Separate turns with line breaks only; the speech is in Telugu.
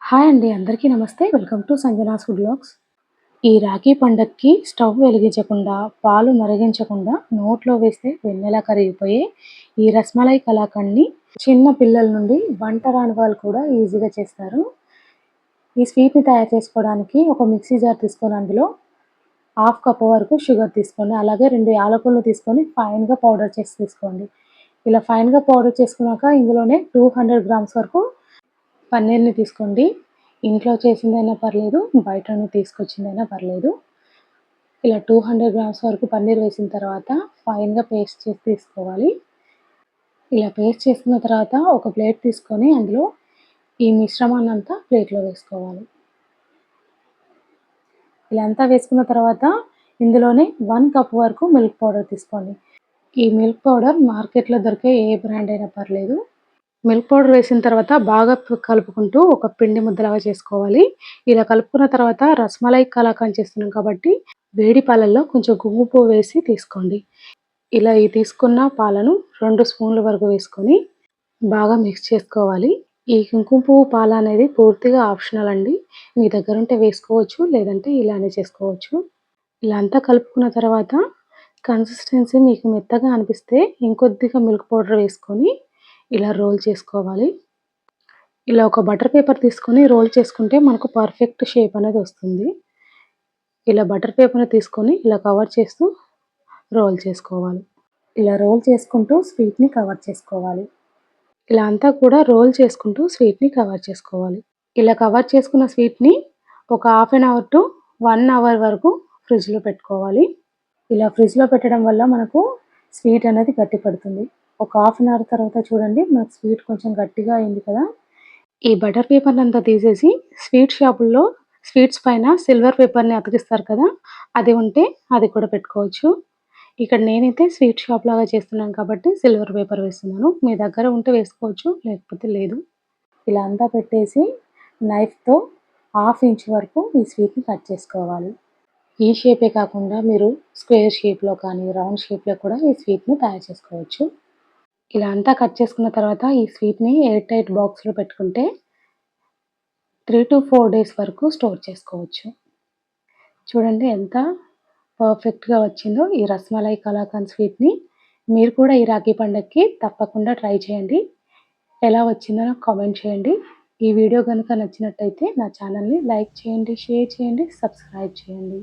హాయ్ అండి. అందరికీ నమస్తే. Welcome to Sanjana's food vlogs. ఈ రాఖీ పండగకి స్టవ్ వెలిగించకుండా, పాలు మరిగించకుండా నోట్లో వేస్తే వెన్నెలా కరిగిపోయే ఈ రస్మలై కలాకండ్‌ని చిన్న పిల్లల నుండి వంట రాని వాళ్ళు కూడా ఈజీగా చేస్తారు. ఈ స్వీట్‌ని తయారు చేసుకోవడానికి ఒక మిక్సీ జార్ తీసుకొని అందులో హాఫ్ కప్ వరకు షుగర్ తీసుకోండి. అలాగే 2 యాలకులను తీసుకొని ఫైన్‌గా పౌడర్ చేసి తీసుకోండి. ఇలా ఫైన్‌గా పౌడర్ చేసుకున్నాక ఇందులోనే 200 గ్రామ్స్ వరకు పన్నీర్‌ని తీసుకోండి. ఇంట్లో చేసిందైనా పర్లేదు, బయట నుండి తీసుకొచ్చిందైనా పర్లేదు. ఇలా 200 గ్రామ్స్ వరకు పన్నీర్ వేసిన తర్వాత ఫైన్‌గా పేస్ట్ చేసి తీసుకోవాలి. ఇలా పేస్ట్ చేసుకున్న తర్వాత ఒక ప్లేట్ తీసుకొని అందులో ఈ మిశ్రమాన్నంతా ప్లేట్‌లో వేసుకోవాలి. ఇలా అంతా వేసుకున్న తర్వాత ఇందులోనే 1 కప్ వరకు మిల్క్ పౌడర్ తీసుకోండి. ఈ మిల్క్ పౌడర్ మార్కెట్‌లో దొరికే ఏ బ్రాండ్ అయినా పర్లేదు. మిల్క్ పౌడర్ వేసిన తర్వాత బాగా కలుపుకుంటూ ఒక పిండి ముద్దలాగా చేసుకోవాలి. ఇలా కలుపుకున్న తర్వాత రస్మలై కలాకండ్ చేస్తున్నాం కాబట్టి వేడి పాలల్లో కొంచెం కుంకుమ పువ్వు వేసి తీసుకోండి. ఇలా ఈ తీసుకున్న పాలను 2 స్పూన్ల వరకు వేసుకొని బాగా మిక్స్ చేసుకోవాలి. ఈ కుంకుమ పువ్వు పాలనేది పూర్తిగా ఆప్షనల్ అండి. మీ దగ్గరుంటే వేసుకోవచ్చు, లేదంటే ఇలానే చేసుకోవచ్చు. ఇలా అంతా కలుపుకున్న తర్వాత కన్సిస్టెన్సీ మీకు మెత్తగా అనిపిస్తే ఇంకొద్దిగా మిల్క్ పౌడర్ వేసుకొని ఇలా రోల్ చేసుకోవాలి. ఇలా ఒక బటర్ పేపర్ తీసుకొని రోల్ చేసుకుంటే మనకు పర్ఫెక్ట్ షేప్ అనేది వస్తుంది. ఇలా బటర్ పేపర్‌ని తీసుకొని ఇలా కవర్ చేస్తూ రోల్ చేసుకోవాలి. ఇలా రోల్ చేసుకుంటూ స్వీట్‌ని కవర్ చేసుకోవాలి. ఇలా అంతా కూడా రోల్ చేసుకుంటూ స్వీట్‌ని కవర్ చేసుకోవాలి. ఇలా కవర్ చేసుకున్న స్వీట్‌ని ఒక half an hour to 1 hour వరకు ఫ్రిడ్జ్‌లో పెట్టుకోవాలి. ఇలా ఫ్రిడ్జ్‌లో పెట్టడం వల్ల మనకు స్వీట్ అనేది గట్టిపడుతుంది. ఒక హాఫ్ అన్ అవర్ తర్వాత చూడండి మనకు స్వీట్ కొంచెం గట్టిగా అయింది కదా! ఈ బటర్ పేపర్‌నంతా తీసేసి స్వీట్ షాపుల్లో స్వీట్స్ పైన సిల్వర్ పేపర్‌ని అతికిస్తారు కదా! అది ఉంటే అది కూడా పెట్టుకోవచ్చు. ఇక్కడ నేనైతే స్వీట్ షాప్ లాగా చేస్తున్నాను కాబట్టి సిల్వర్ పేపర్ వేస్తున్నాను. మీ దగ్గర ఉంటే వేసుకోవచ్చు, లేకపోతే లేదు. ఇలా అంతా పెట్టేసి నైఫ్‌తో హాఫ్ ఇంచ్ వరకు ఈ స్వీట్‌ని కట్ చేసుకోవాలి. ఈ షేపే కాకుండా మీరు స్క్వేర్ షేప్‌లో కానీ, రౌండ్ షేప్‌లో కూడా ఈ స్వీట్‌ని తయారు చేసుకోవచ్చు. ఇలా అంతా కట్ చేసుకున్న తర్వాత ఈ స్వీట్‌ని ఎయిర్ టైట్ బాక్స్‌లో పెట్టుకుంటే 3-4 డేస్ వరకు స్టోర్ చేసుకోవచ్చు. చూడండి ఎంత పర్ఫెక్ట్‌గా వచ్చిందో ఈ రస్మలై కలాకండ్ స్వీట్‌ని. మీరు కూడా ఈ రాఖీ పండగకి తప్పకుండా ట్రై చేయండి. ఎలా వచ్చిందో నాకు కామెంట్ చేయండి. ఈ వీడియో గనుక నచ్చినట్టయితే నా ఛానల్‌ని లైక్ చేయండి, షేర్ చేయండి, సబ్స్క్రైబ్ చేయండి.